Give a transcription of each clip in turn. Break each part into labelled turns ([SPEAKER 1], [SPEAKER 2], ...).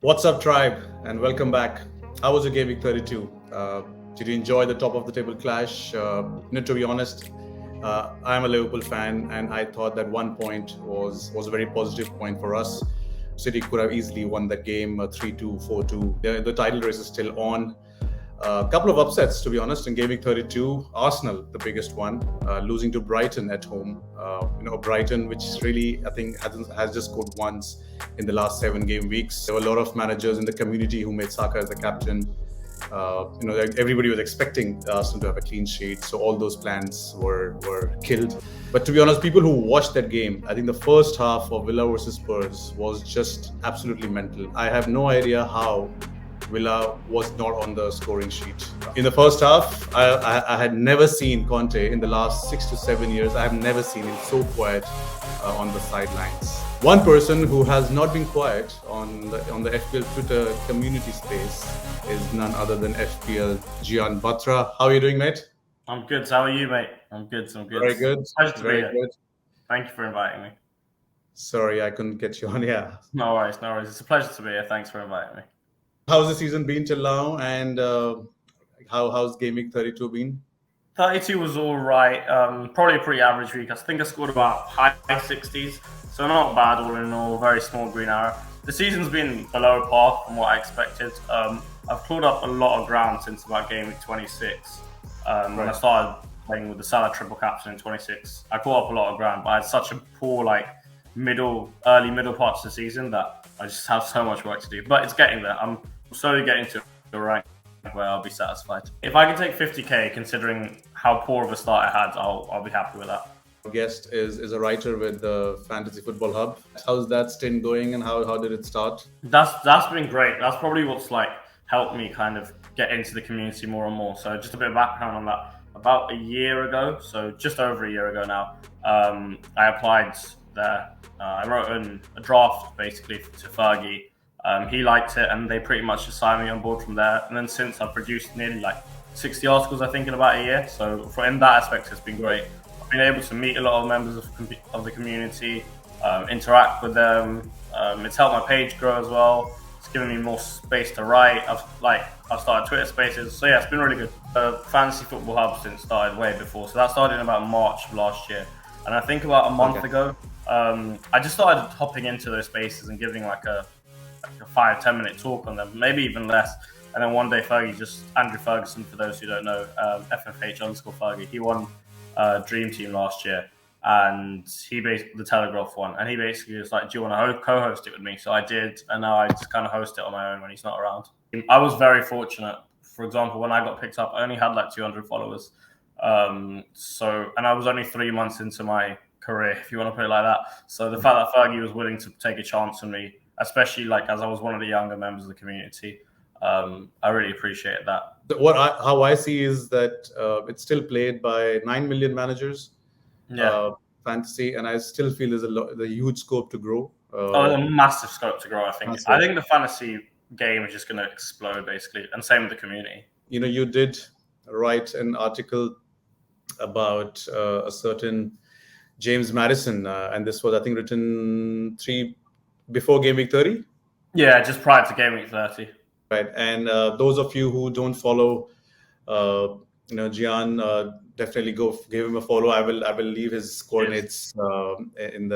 [SPEAKER 1] What's up, Tribe, and welcome back. How was your game week 32? Did you enjoy the top of the table clash? To be honest, I'm a Liverpool fan, and I thought that 1 point was a very positive point for us. City could have easily won that game 3-2, 4-2. The title race is still on. A couple of upsets, to be honest, in game week 32. Arsenal, the biggest one, losing to Brighton at home. Brighton, which really, I think, has just scored once in the last 7 game weeks. There were a lot of managers in the community who made Saka as the captain. Everybody was expecting Arsenal to have a clean sheet, so all those plans were killed. But to be honest, people who watched that game, I think the first half of Villa versus Spurs was just absolutely mental. I have no idea how Villa was not on the scoring sheet. In the first half, I had never seen Conte in the last 6 to 7 years. I have never seen him so quiet on the sidelines. One person who has not been quiet on the FPL Twitter community space is none other than FPL Jian. Batra. How are you doing, mate?
[SPEAKER 2] I'm good. How are you, mate? I'm good.
[SPEAKER 1] Very good.
[SPEAKER 2] Pleasure to
[SPEAKER 1] Very
[SPEAKER 2] be here.
[SPEAKER 1] good.
[SPEAKER 2] Thank you for inviting me.
[SPEAKER 1] Sorry, I couldn't get you on. Yeah.
[SPEAKER 2] No worries. It's a pleasure to be here. Thanks for inviting me.
[SPEAKER 1] How's the season been till now, and how's game week 32 been?
[SPEAKER 2] 32 was all right. Probably a pretty average week. I think I scored about high 60s, so not bad all in all. Very small green arrow. The season's been below par from what I expected. I've clawed up a lot of ground since about game week 26. When I started playing with the Salah triple captain in 26, I caught up a lot of ground, but I had such a poor early middle parts of the season that I just have so much work to do. But it's getting there. I'm slowly getting to a rank where I'll be satisfied. If I can take 50k, considering how poor of a start I had, I'll be happy with that.
[SPEAKER 1] Our guest is a writer with the Fantasy Football Hub. How's that stint going, and how did it start?
[SPEAKER 2] That's been great. That's probably what's helped me kind of get into the community more and more. So just a bit of background on that. About a year ago, so just over a year ago now, I applied there. I wrote a draft basically to Fergie. He liked it, and they pretty much just signed me on board from there. And then since I've produced nearly 60 articles, I think, in about a year. So in that aspect, it's been great. I've been able to meet a lot of members of the community, interact with them. It's helped my page grow as well. It's given me more space to write. I've started Twitter Spaces. So yeah, it's been really good. The Fantasy Football Hub since started way before. So that started in about March of last year. And I think about a month ago, I just started hopping into those spaces and giving a 5-10 minute talk on them, maybe even less. And then one day Andrew Ferguson, for those who don't know, FFH_Fergie, he won Dream Team last year, and the Telegraph one, and he basically was like, do you want to co-host it with me? So I did, and now I just kind of host it on my own when he's not around. I was very fortunate. For example, when I got picked up, I only had 200 followers. And I was only 3 months into my career, if you want to put it like that. So the fact that Fergie was willing to take a chance on me, especially as I was one of the younger members of the community, I really appreciate that.
[SPEAKER 1] How I see is that it's still played by 9 million managers.
[SPEAKER 2] Yeah.
[SPEAKER 1] Fantasy, and I still feel there's a huge scope to grow.
[SPEAKER 2] A massive scope to grow, I think.
[SPEAKER 1] Massive.
[SPEAKER 2] I think the fantasy game is just going to explode, basically, and same with the community.
[SPEAKER 1] You did write an article about a certain James Maddison, and this was, I think, written before game week 30.
[SPEAKER 2] Yeah, just prior to game week 30.
[SPEAKER 1] Right, and those of you who don't follow, Jian, definitely give him a follow. I will leave his coordinates in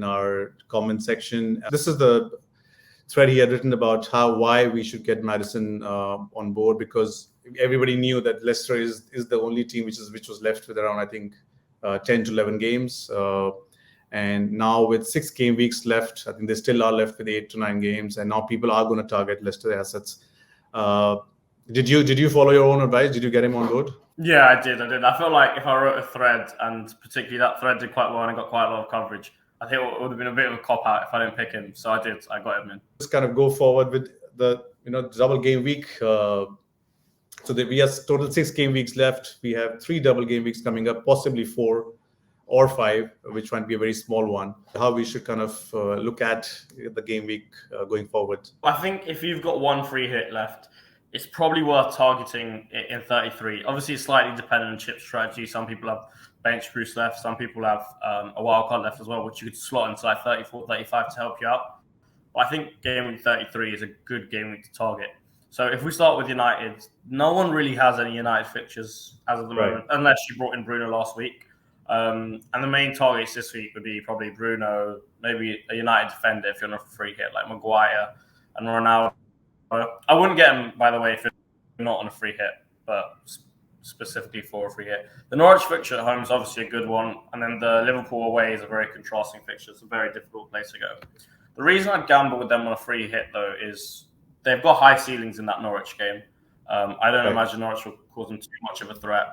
[SPEAKER 1] our comment section. This is the thread he had written about why we should get Maddison on board, because everybody knew that Leicester is the only team which was left with around, I think, 10 to 11 games. And now with 6 game weeks left, I think they still are left with 8 to 9 games. And now people are going to target Leicester assets. Did you follow your own advice? Did you get him on board?
[SPEAKER 2] Yeah, I did. I feel like if I wrote a thread, and particularly that thread did quite well and it got quite a lot of coverage, I think it would have been a bit of a cop-out if I didn't pick him. So I did. I got him in.
[SPEAKER 1] Just kind of go forward with the double game week. So that we have total 6 game weeks left. We have 3 double game weeks coming up, possibly 4 or 5, which might be a very small one. How we should kind of look at the game week going forward.
[SPEAKER 2] I think if you've got 1 free hit left, it's probably worth targeting it in 33. Obviously, it's slightly dependent on chip strategy. Some people have bench boost left. Some people have a wild card left as well, which you could slot into 34, 35 to help you out. But I think game week 33 is a good game week to target. So if we start with United, no one really has any United fixtures as of the moment, unless you brought in Bruno last week. And the main targets this week would be probably Bruno, maybe a United defender if you're on a free hit, like Maguire and Ronaldo. I wouldn't get him, by the way, if you're not on a free hit, but specifically for a free hit. The Norwich fixture at home is obviously a good one, and then the Liverpool away is a very contrasting fixture. It's a very difficult place to go. The reason I'd gamble with them on a free hit, though, is they've got high ceilings in that Norwich game. I don't imagine Norwich will cause them too much of a threat.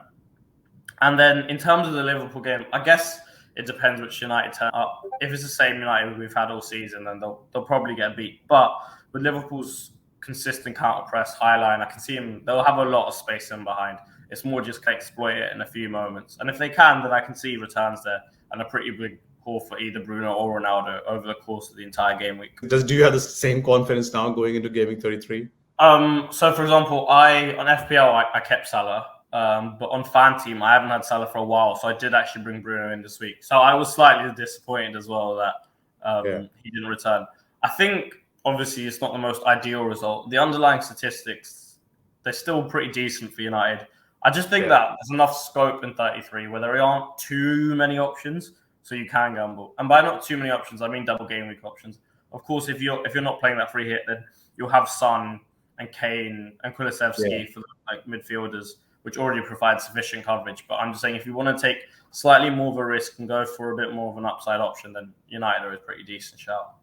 [SPEAKER 2] And then in terms of the Liverpool game, I guess it depends which United turn up. If it's the same United we've had all season, then they'll probably get beat. But with Liverpool's consistent counter press, high line, I can see them. They'll have a lot of space in behind. It's more just exploit it in a few moments. And if they can, then I can see returns there and a pretty big haul for either Bruno or Ronaldo over the course of the entire game week.
[SPEAKER 1] Do you have the same confidence now going into Gaming 33?
[SPEAKER 2] So, for example, on FPL, I kept Salah. But on Fan Team, I haven't had Salah for a while. So I did actually bring Bruno in this week. So I was slightly disappointed as well that he didn't return. I think, obviously, it's not the most ideal result. The underlying statistics, they're still pretty decent for United. I just think that there's enough scope in 33 where there aren't too many options, so you can gamble. And by not too many options, I mean double game week options. Of course, if you're not playing that free hit, then you'll have Son and Kane and Kulusevski for the midfielders, which already provide sufficient coverage. But I'm just saying, if you want to take slightly more of a risk and go for a bit more of an upside option, then United are a pretty decent shout.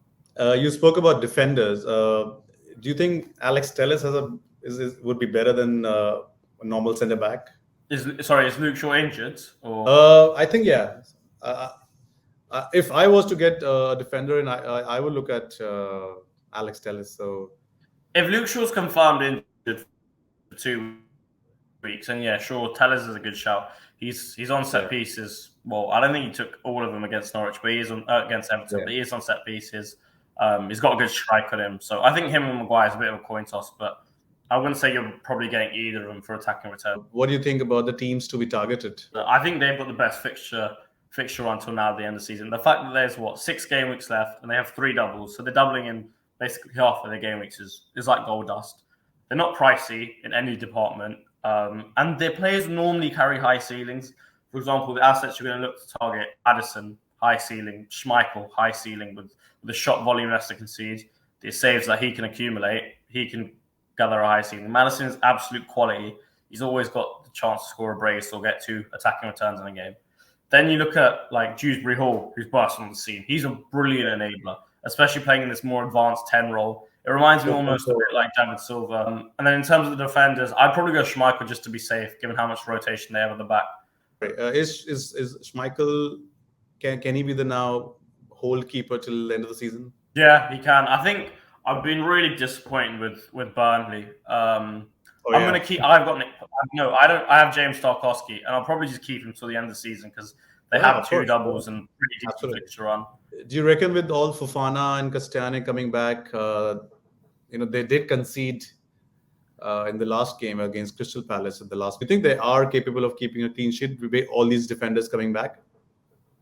[SPEAKER 1] You spoke about defenders. Do you think Alex Telles would be better than a normal centre back?
[SPEAKER 2] Is Luke Shaw injured? Or
[SPEAKER 1] I think if I was to get a defender, and I would look at Alex Telles. So
[SPEAKER 2] if Luke Shaw's confirmed injured for 2 weeks, and sure, Telles is a good shout. He's on set pieces. Well, I don't think he took all of them against Norwich, but he is on against Everton. But he is on set pieces. He's got a good strike on him, so I think him and Maguire is a bit of a coin toss. But I wouldn't say you're probably getting either of them for attacking return.
[SPEAKER 1] What do you think about the teams to be targeted?
[SPEAKER 2] I think they've got the best fixture until now at the end of the season. The fact that there's 6 game weeks left and they have 3 doubles, so they're doubling in basically half of their game weeks is like gold dust. They're not pricey in any department, and their players normally carry high ceilings. For example, the assets you're going to look to target: Maddison, high ceiling; Schmeichel, high ceiling with the shot volume Leicester concedes, the saves that he can accumulate, he can gather a high ceiling. Maddison is absolute quality. He's always got the chance to score a brace or get 2 attacking returns in a game. Then you look at like Dewsbury Hall, who's burst on the scene. He's a brilliant enabler, especially playing in this more advanced 10 role. It reminds me almost a bit like David Silva. And then in terms of the defenders, I'd probably go Schmeichel just to be safe, given how much rotation they have at the back.
[SPEAKER 1] Is Schmeichel, can he be the now hold keeper till the end of the season?
[SPEAKER 2] Yeah, he can. I think I've been really disappointed with Burnley. I'm going to keep. I have James Tarkowski, and I'll probably just keep him till the end of the season because they have 2 doubles and pretty decent fixture run.
[SPEAKER 1] Do you reckon with all Fofana and Castagne coming back, they did concede in the last game against Crystal Palace at the last? Do you think they are capable of keeping a clean sheet with all these defenders coming back?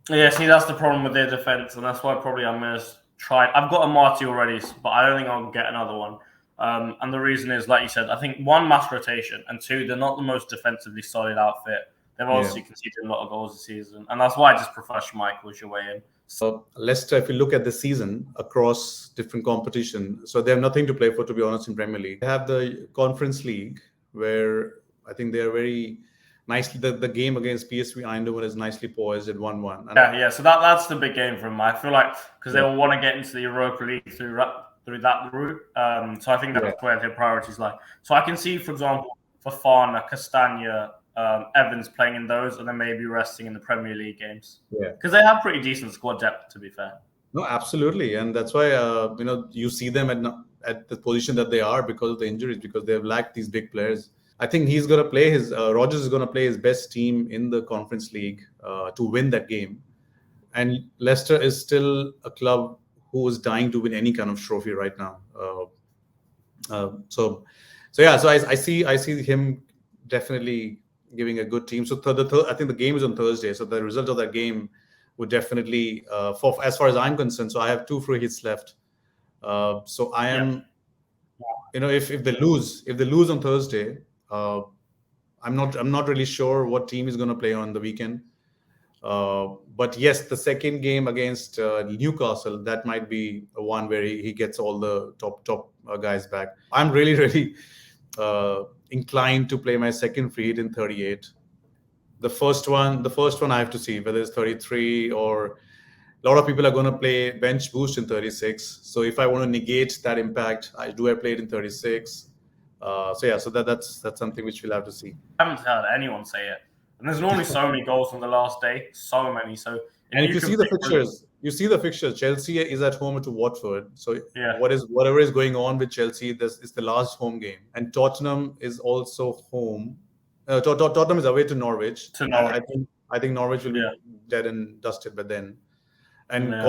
[SPEAKER 2] Yeah, see, that's the problem with their defense, and that's why probably I'm going to try. I've got a Marty already, but I don't think I'll get another one. And the reason is, like you said, I think 1, mass rotation, and 2, they're not the most defensively solid outfit. They've obviously conceded a lot of goals this season, and that's why I just prefer Schmeichel as your way in.
[SPEAKER 1] So Leicester, if you look at the season across different competition, so they have nothing to play for, to be honest, in Premier League. They have the Conference League, where I think they are very nicely. The game against PSV Eindhoven is nicely poised at 1-1.
[SPEAKER 2] Yeah. So that's the big game for them. I feel like because they will want to get into the Europa League through that route. So I think that's where their priorities lie. So I can see, for example, Fofana, Castagne, Evans playing in those, and then maybe resting in the Premier League games. Yeah, because they have pretty decent squad depth, to be fair.
[SPEAKER 1] No, absolutely, and that's why you see them at the position that they are because of the injuries, because they have lacked these big players. I think he's going to play Rodgers is going to play his best team in the Conference League to win that game, and Leicester is still a club who is dying to win any kind of trophy right now. So I see him definitely giving a good team. So I think the game is on Thursday. So the result of that game would definitely, as far as I'm concerned, so I have 2 free hits left. So I
[SPEAKER 2] Yeah.
[SPEAKER 1] am, if they lose on Thursday, I'm not really sure what team is going to play on the weekend. But yes, the second game against Newcastle, that might be one where he gets all the top guys back. I'm really really inclined to play my second free hit in 38. The first one I have to see whether it's 33, or a lot of people are going to play bench boost in 36. So if I want to negate that impact, I play it in 36. So yeah, so that's something which we'll have to see.
[SPEAKER 2] I haven't heard anyone say it. And there's normally so many goals on the last day, so many. So
[SPEAKER 1] And if you
[SPEAKER 2] can
[SPEAKER 1] see the
[SPEAKER 2] pick
[SPEAKER 1] fixtures, Chelsea is at home to Watford. So
[SPEAKER 2] Yeah.
[SPEAKER 1] whatever is going on with Chelsea, this is the last home game. And Tottenham is also home. Tottenham is away to Norwich.
[SPEAKER 2] To Norwich.
[SPEAKER 1] I think Norwich will be
[SPEAKER 2] Yeah.
[SPEAKER 1] dead and dusted by then. And
[SPEAKER 2] Yeah.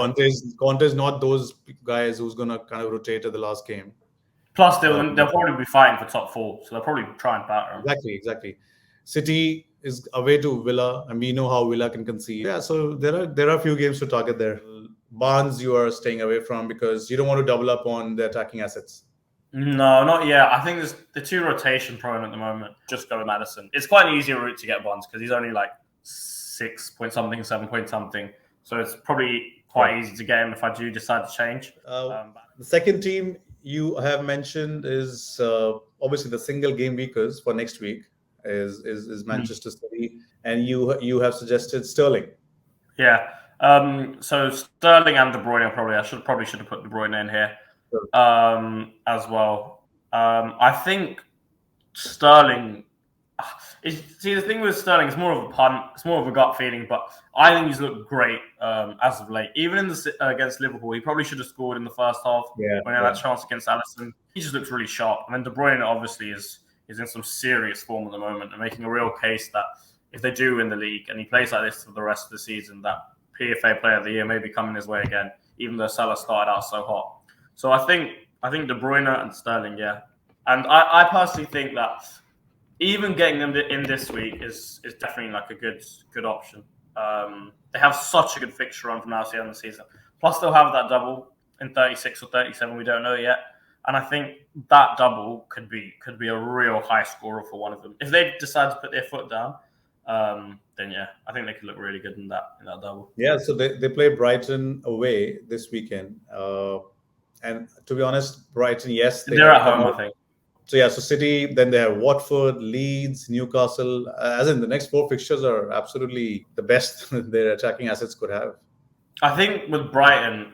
[SPEAKER 1] Conte's not those guys who's gonna kind of rotate at the last game.
[SPEAKER 2] Plus, they'll probably be fighting for top 4, so they'll probably try and batter them.
[SPEAKER 1] Exactly. City is away to Villa, and we know how Villa can concede. Yeah, so there are a few games to target there. Barnes, you are staying away from because you don't want to double up on the attacking assets.
[SPEAKER 2] No, not yet. I think they're too rotation prone at the moment. Just go with Maddison. It's quite an easier route to get Barnes because he's only like 6 point something, 7 point something. So it's probably quite easy to get him if I do decide to change.
[SPEAKER 1] The second team you have mentioned is obviously the single game weekers for next week is Manchester City, and you have suggested Sterling.
[SPEAKER 2] Yeah. So Sterling and De Bruyne I should have put De Bruyne in here as well. I think Sterling. See, the thing with Sterling, it's more of a punt. It's more of a gut feeling, but I think he's looked great as of late. Even in against Liverpool, he probably should have scored in the first half when he had that chance against Maddison. He just looks really sharp. And then De Bruyne obviously is in some serious form at the moment and making a real case that if they do win the league and he plays like this for the rest of the season, that PFA Player of the Year may be coming his way again, even though Salah started out so hot. So I think De Bruyne and Sterling, yeah. And I personally think that even getting them in this week is definitely like a good option. They have such a good fixture run from now to the end of the season. Plus, they'll have that double in 36 or 37. We don't know yet. And I think that double could be a real high scorer for one of them. If they decide to put their foot down, then yeah, I think they could look really good in that double.
[SPEAKER 1] Yeah, so they play Brighton away this weekend. And to be honest, Brighton, yes,
[SPEAKER 2] they're at home, I think.
[SPEAKER 1] So yeah, so City, then they have Watford, Leeds, Newcastle. As in the next 4 fixtures are absolutely the best their attacking assets could have.
[SPEAKER 2] I think with Brighton,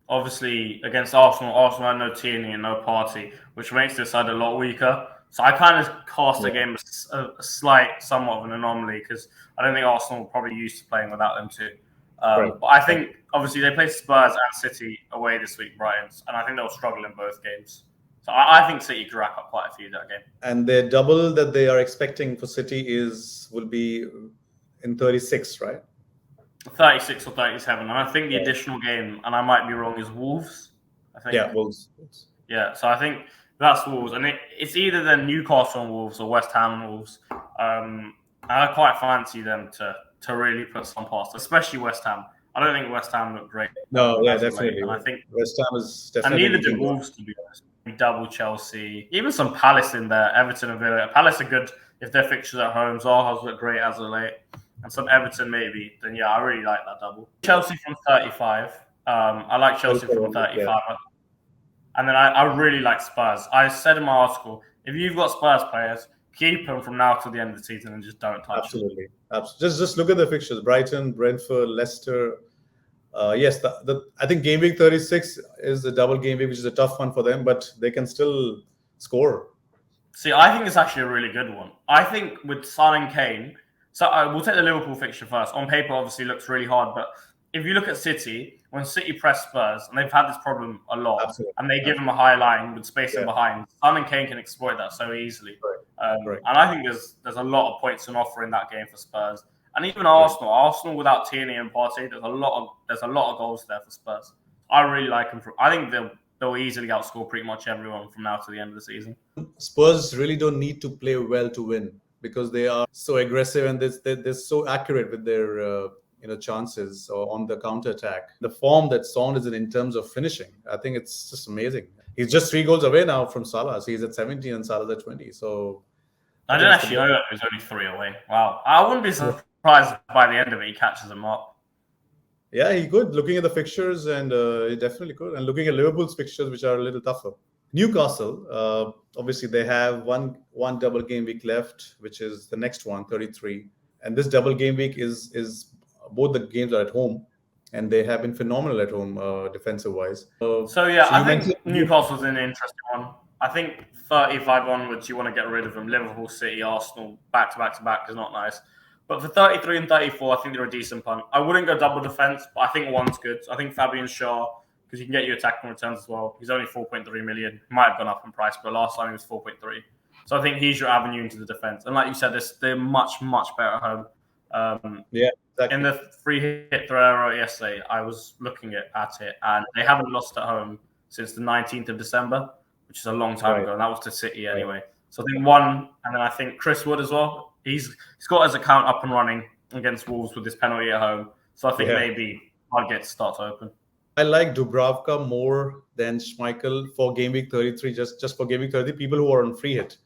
[SPEAKER 2] obviously against Arsenal had no Tierney and no Partey, which makes this side a lot weaker. So I kind of cast the game a slight, somewhat of an anomaly because I don't think Arsenal were probably used to playing without them too. But I think obviously they play Spurs and City away this week, Brighton's, and I think they'll struggle in both games. So I think City could rack up quite a few that game.
[SPEAKER 1] And their double that they are expecting for City will be in 36, right?
[SPEAKER 2] 36 or 37. And I think the additional game, and I might be wrong, is Wolves. I think.
[SPEAKER 1] Yeah, Wolves.
[SPEAKER 2] Yeah, so I think that's Wolves. And it's either then Newcastle and Wolves or West Ham and Wolves. And I quite fancy them to really put some past, especially West Ham. I don't think West Ham look great.
[SPEAKER 1] No, yeah, definitely.
[SPEAKER 2] And I think
[SPEAKER 1] West Ham is definitely.
[SPEAKER 2] And neither do Wolves, to be honest. Double Chelsea, even some Palace in there, Everton and Villa. Palace are good if their fixtures at home. Zaha's look great as of late. And some Everton maybe. Then yeah, I really like that double. Chelsea from 35. I like Chelsea from 35. Yeah. And then I really like Spurs. I said in my article, if you've got Spurs players, keep them from now to the end of the season and just don't touch them.
[SPEAKER 1] Absolutely. Just look at the fixtures. Brighton, Brentford, Leicester. Yes, I think game week 36 is a double game week, which is a tough one for them, but they can still score.
[SPEAKER 2] See, I think it's actually a really good one. I think with Son and Kane, so we'll take the Liverpool fixture first. On paper, obviously, looks really hard, but if you look at City, when City press Spurs, and they've had this problem a lot, and they give them a high line with spacing behind, Son and Kane can exploit that so easily. And I think there's a lot of points on offer in that game for Spurs. And even Arsenal without Tierney and Partey, there's a lot of goals there for Spurs. I really like them. I think they'll easily outscore pretty much everyone from now to the end of the season.
[SPEAKER 1] Spurs really don't need to play well to win because they are so aggressive and they're so accurate with their chances or on the counter attack. The form that Son is in terms of finishing, I think it's just amazing. He's just 3 goals away now from Salah. So he's at 17 and Salah's at 20. So
[SPEAKER 2] I didn't actually know that he was only 3 away. Wow. I wouldn't be surprised if by the end of it he catches him up.
[SPEAKER 1] Yeah, he could. Looking at the fixtures, and he definitely could. And looking at Liverpool's fixtures, which are a little tougher. Newcastle, obviously, they have one double game week left, which is the next one, 33. And this double game week is both the games are at home, and they have been phenomenal at home defensive wise.
[SPEAKER 2] I think Newcastle's an interesting one. I think 35 onwards, you want to get rid of them. Liverpool, City, Arsenal, back to back is not nice. But for 33 and 34, I think they're a decent punt. I wouldn't go double defense, but I think one's good. I think Fabian Schär, because he can get you attacking returns as well. He's only 4.3 million. He might have gone up in price, but last time he was 4.3. So I think he's your avenue into the defense. And like you said, they're much better at home. Exactly. In the free hit throw yesterday, I was looking at it, and they haven't lost at home since the 19th of December, which is a long time ago, and that was to City anyway. So I think one, and then I think Chris Wood as well. He's got his account up and running against Wolves with this penalty at home. So I think maybe I'll get start to open.
[SPEAKER 1] I like Dubravka more than Schmeichel for game week 33, just for game week 30, people who are on free hit.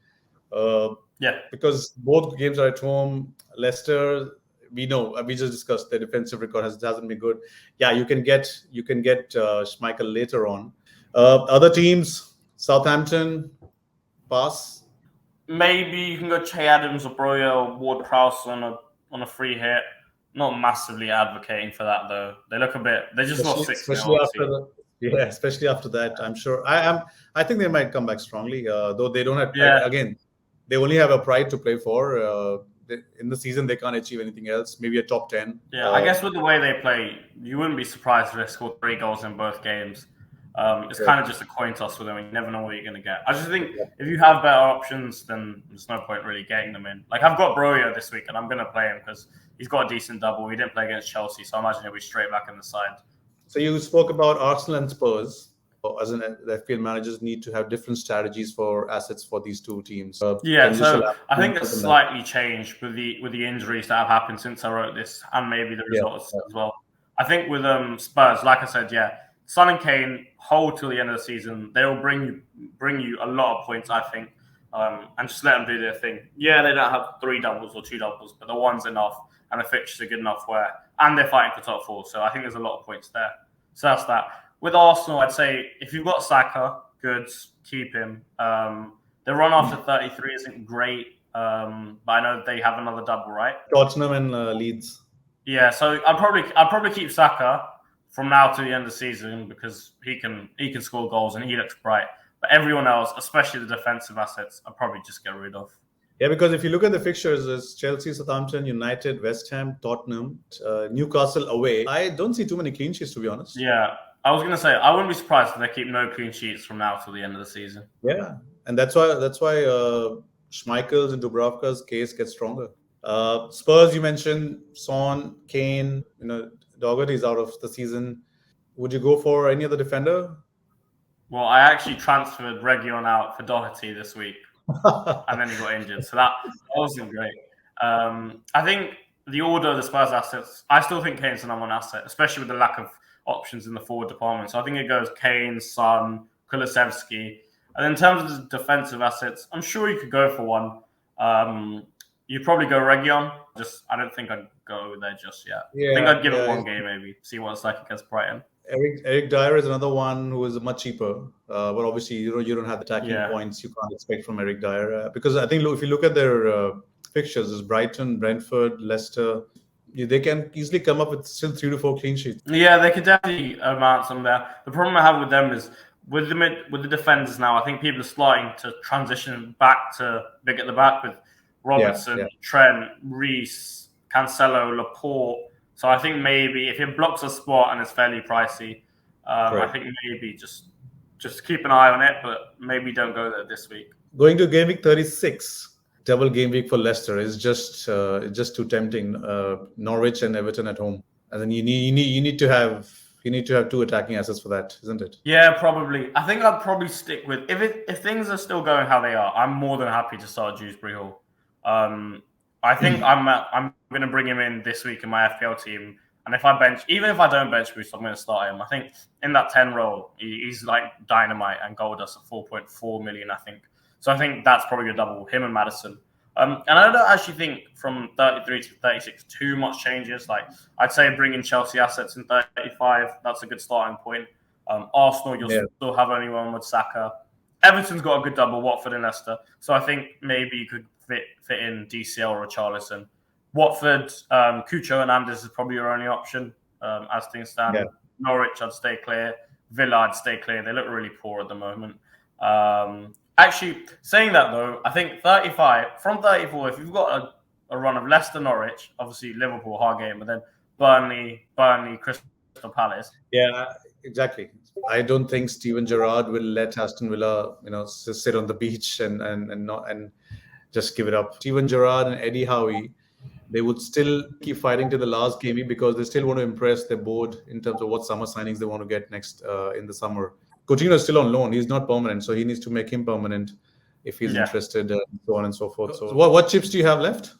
[SPEAKER 1] Because both games are at home. Leicester, we know, we just discussed the defensive record hasn't been good. Yeah, you can get Schmeichel later on. Other teams, Southampton, pass.
[SPEAKER 2] Maybe you can go Che Adams or Broya or Ward-Prowse on a free hit. Not massively advocating for that though. They look a bit. They're just not 6
[SPEAKER 1] especially after that. I'm sure. I think they might come back strongly. Though they don't have. Again, they only have a pride to play for. In the season, they can't achieve anything else. Maybe a top 10.
[SPEAKER 2] Yeah, I guess with the way they play, you wouldn't be surprised if they scored 3 goals in both games. It's kind of just a coin toss with them. You never know what you're going to get. I just think if you have better options, then there's no point really getting them in. Like I've got Broya this week, and I'm going to play him because he's got a decent double. He didn't play against Chelsea, so I imagine he'll be straight back in the side.
[SPEAKER 1] So you spoke about Arsenal and Spurs. As the FPL managers need to have different strategies for assets for these two teams.
[SPEAKER 2] So I think it's slightly changed with the injuries that have happened since I wrote this, and maybe the results as well. I think with Spurs, like I said, Son and Kane hold till the end of the season. They will bring you a lot of points, I think, and just let them do their thing. Yeah, they don't have 3 doubles or 2 doubles, but the one's enough, and the fixtures are good enough and they're fighting for top 4. So I think there's a lot of points there. So that's that. With Arsenal, I'd say if you've got Saka, good, keep him. The run after 33 isn't great, but I know they have another double, right?
[SPEAKER 1] Tottenham and Leeds.
[SPEAKER 2] Yeah, so I'd probably keep Saka from now to the end of the season because he can score goals and he looks bright. But everyone else, especially the defensive assets, I'd probably just get rid of.
[SPEAKER 1] Yeah, because if you look at the fixtures, it's Chelsea, Southampton, United, West Ham, Tottenham, Newcastle away. I don't see too many clean sheets, to be honest.
[SPEAKER 2] Yeah, I was going to say, I wouldn't be surprised if they keep no clean sheets from now till the end of the season.
[SPEAKER 1] Yeah, and that's why Schmeichel's and Dubravka's case gets stronger. Spurs, you mentioned, Son, Kane, Doherty's out of the season. Would you go for any other defender?
[SPEAKER 2] Well, I actually transferred Reguilon out for Doherty this week, and then he got injured. So that wasn't great. I think the order of the Spurs assets, I still think Kane's the number 1 asset, especially with the lack of options in the forward department. So I think it goes Kane, Son, Kulusevski. And in terms of the defensive assets, I'm sure you could go for one. You'd probably go Reguilon. I don't think I'd go there just yet. Yeah, I think I'd give it 1 game maybe, see what it's like against Brighton.
[SPEAKER 1] Eric Dyer is another one who is much cheaper, but obviously you don't have the attacking points you can't expect from Eric Dyer because I think if you look at their fixtures, there's Brighton, Brentford, Leicester. They can easily come up with still 3 to 4 clean sheets. Yeah,
[SPEAKER 2] they could definitely amount some there. The problem I have with them is with the defenders now. I think people are starting to transition back to big at the back with Robertson, Trent, Reece, Cancelo, Laporte. So I think maybe if it blocks a spot and it's fairly pricey, I think maybe just keep an eye on it, but maybe don't go there this week.
[SPEAKER 1] Going to game week 36, double game week for Leicester is just too tempting. Norwich and Everton at home, and then you need to have 2 attacking assets for that, isn't it?
[SPEAKER 2] Yeah, probably. I think I'd probably stick with if things are still going how they are. I'm more than happy to start Dewsbury Hall. I think I'm going to bring him in this week in my FPL team And even if I don't bench boost, I'm going to start him. I think in that 10 role, he's like dynamite and gold us at 4.4 million, I think. So I think that's probably a double, him and Maddison. And I don't actually think from 33 to 36 too much changes. Like I'd say bring in Chelsea assets in 35. That's a good starting point. Arsenal, you'll still have only one with Saka. Everton's got a good double, Watford and Leicester. So I think maybe you could fit in DCL or Richarlison. Watford, Cucho and Anders is probably your only option as things stand. Yeah. Norwich, I'd stay clear. Villa, I'd stay clear. They look really poor at the moment. Actually, saying that though, I think 35, from 34, if you've got a run of Leicester, Norwich, obviously Liverpool, hard game, but then Burnley, Crystal Palace.
[SPEAKER 1] Yeah, exactly. I don't think Steven Gerrard will let Aston Villa, sit on the beach and just give it up. Steven Gerrard and Eddie Howe, they would still keep fighting to the last game because they still want to impress their board in terms of what summer signings they want to get next in the summer. Coutinho is still on loan. He's not permanent, so he needs to make him permanent if he's interested, and so on and so forth. So what chips do you have left?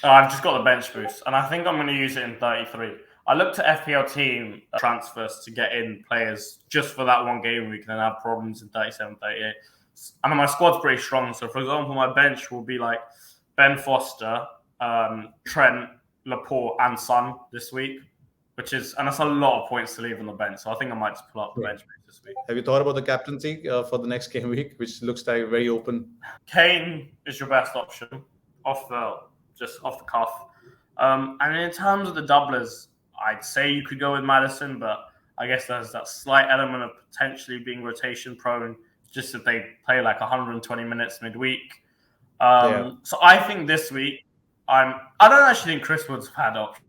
[SPEAKER 2] I've just got the bench boost, and I think I'm going to use it in 33. I looked at FPL team transfers to get in players just for that one game week and then have problems in 37, 38. And my squad's pretty strong. So, for example, my bench will be like Ben Foster, Trent, Laporte, and Son this week, and that's a lot of points to leave on the bench. So I think I might just pull up the bench this week. Have
[SPEAKER 1] you thought about the captaincy for the next game week, which looks like very open?
[SPEAKER 2] Kane is your best option off the cuff. And in terms of the doublers, I'd say you could go with Maddison, but I guess there's that slight element of potentially being rotation prone, just if they play like 120 minutes midweek. So I think this week, I don't actually think Chris Wood's a bad option.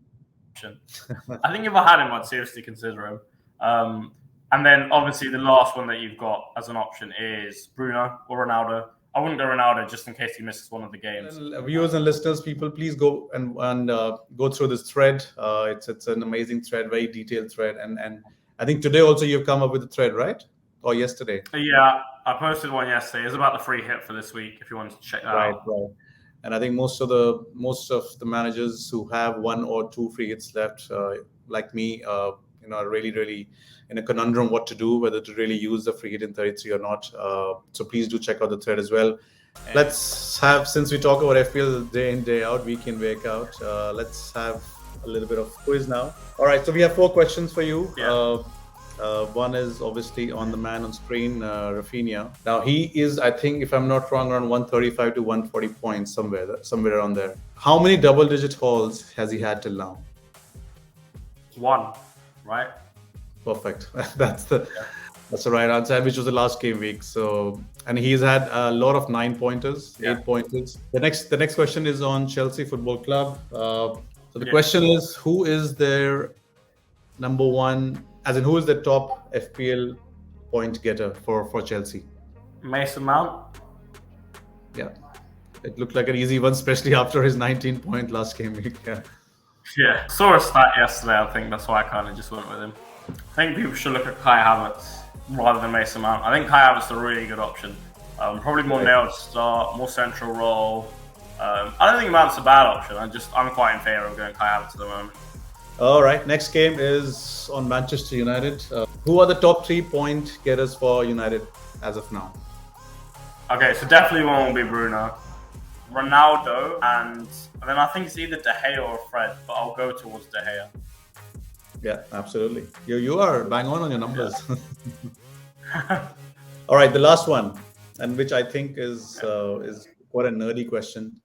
[SPEAKER 2] I think if I had him, I'd seriously consider him. And then obviously the last one that you've got as an option is Bruno or Ronaldo. I wouldn't go Ronaldo just in case he misses one of the games.
[SPEAKER 1] Viewers and listeners, people, please go and go through this thread. It's an amazing thread, very detailed thread. And I think today also you've come up with a thread, right? Or yesterday?
[SPEAKER 2] Yeah, I posted one yesterday. It's about the free hit for this week if you wanted to check that out.
[SPEAKER 1] Right. And I think most of the managers who have one or two free hits left, like me, are really in a conundrum what to do, whether to really use the free hit in 33 or not. So please do check out the thread as well. Let's have, since we talk about FPL day in, day out, week in, week out, let's have a little bit of quiz now. All right, so we have 4 questions for you.
[SPEAKER 2] Yeah.
[SPEAKER 1] One is obviously on the man on screen, Rafinha. Now he is, I think, if I'm not wrong, around 135 to 140 points, somewhere around there. How many double-digit hauls has he had till now?
[SPEAKER 2] 1, right?
[SPEAKER 1] Perfect. That's the right answer, which was the last game week. So, and he's had a lot of 9-pointers, 8-pointers. The next question is on Chelsea Football Club. So the question is, who is their number one? As in, who is the top FPL point getter for Chelsea?
[SPEAKER 2] Mason Mount.
[SPEAKER 1] Yeah, it looked like an easy one, especially after his 19-point last game week.
[SPEAKER 2] Yeah, saw a stat yesterday. I think that's why I kind of just went with him. I think people should look at Kai Havertz rather than Mason Mount. I think Kai Havertz is a really good option. Probably more nailed start, more central role. I don't think Mount's a bad option. I'm quite in favour of going Kai Havertz at the moment.
[SPEAKER 1] All right, next game is on Manchester United. Who are the top 3 point getters for United as of now?
[SPEAKER 2] Okay, so definitely one will be Bruno, Ronaldo, and then I think it's either De Gea or Fred, but I'll go towards De Gea.
[SPEAKER 1] Yeah, absolutely. You are bang on your numbers. Yeah. All right, the last one, and which I think is quite a nerdy question.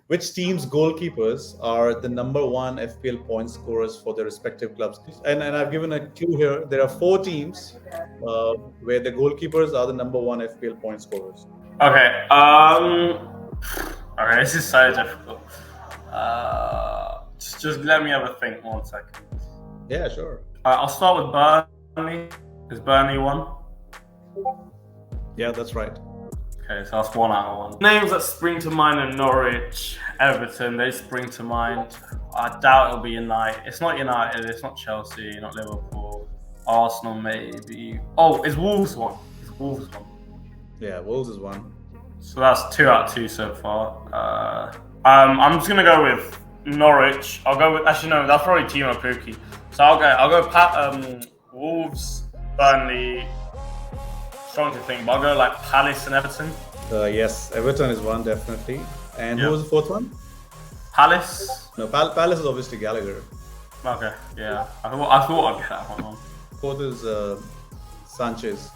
[SPEAKER 1] Which team's goalkeepers are the number 1 FPL point scorers for their respective clubs? And I've given a clue here. There are 4 teams where the goalkeepers are the number 1 FPL point scorers.
[SPEAKER 2] Okay. Okay, this is so difficult. Just let me have a think 1 second.
[SPEAKER 1] Yeah, sure.
[SPEAKER 2] I'll start with Burnley. Is Burnley 1?
[SPEAKER 1] Yeah, that's right.
[SPEAKER 2] Okay, so that's 1 out of 1. Names that spring to mind are Norwich, Everton, they spring to mind. I doubt it'll be United. It's not United, it's not Chelsea, not Liverpool. Arsenal, maybe. Oh, is Wolves 1?
[SPEAKER 1] Yeah, Wolves is 1.
[SPEAKER 2] So that's 2 out of 2 so far. I'm just going to go with Norwich. I'll go with, actually no, that's probably Timo Pukki. So I'll go Wolves, Burnley. Strong to think, but I'll go like Palace and Everton.
[SPEAKER 1] Yes, Everton is one definitely. And
[SPEAKER 2] Yeah.
[SPEAKER 1] who was the fourth one?
[SPEAKER 2] Palace.
[SPEAKER 1] No, Palace is obviously Gallagher.
[SPEAKER 2] Okay, yeah. I thought I'd get that one on.
[SPEAKER 1] Fourth is Sanchez.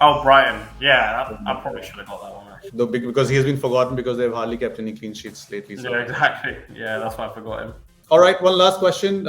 [SPEAKER 2] Oh, Brighton. Yeah, I probably should have got that one actually.
[SPEAKER 1] Though because he has been forgotten because they've hardly kept any clean sheets lately. So.
[SPEAKER 2] Yeah, exactly. Yeah, that's why I forgot him.
[SPEAKER 1] All right, one last question.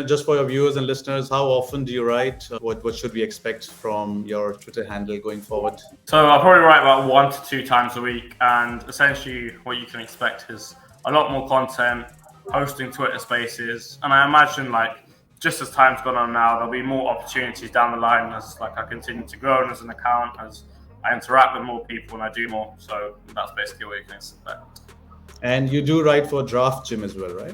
[SPEAKER 1] Just for your viewers and listeners, how often do you write? What should we expect from your Twitter handle going forward?
[SPEAKER 2] So I'll probably write about 1 to 2 times a week, and essentially what you can expect is a lot more content, hosting Twitter Spaces, and I imagine like just as time's gone on now, there'll be more opportunities down the line as like I continue to grow as an account, as I interact with more people and I do more. So that's basically what you can expect.
[SPEAKER 1] And you do write for DraftGym as well, right?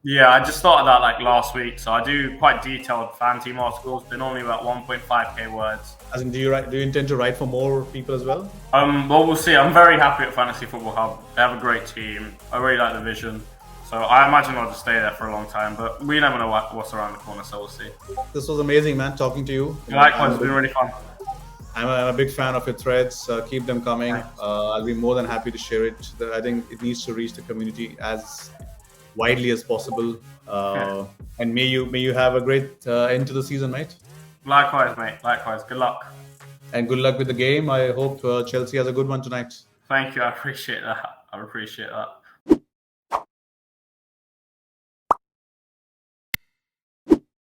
[SPEAKER 2] Yeah, I just started that like last week, so I do quite detailed fan team articles. Been only about 1.5k words.
[SPEAKER 1] As in, do you intend to write for more people as well?
[SPEAKER 2] Well, we'll see. I'm very happy at Fantasy Football Hub. They have a great team. I really like the vision. So I imagine I'll just stay there for a long time, but we never know what's around the corner, so we'll see.
[SPEAKER 1] This was amazing, man, talking to you.
[SPEAKER 2] Likewise, it's been really fun.
[SPEAKER 1] I'm a big fan of your threads. Keep them coming. I'll be more than happy to share it. I think it needs to reach the community as widely as possible. And may you have a great end to the season, mate.
[SPEAKER 2] Likewise, mate. Likewise. Good luck.
[SPEAKER 1] And good luck with the game. I hope Chelsea has a good one tonight.
[SPEAKER 2] Thank you. I appreciate that.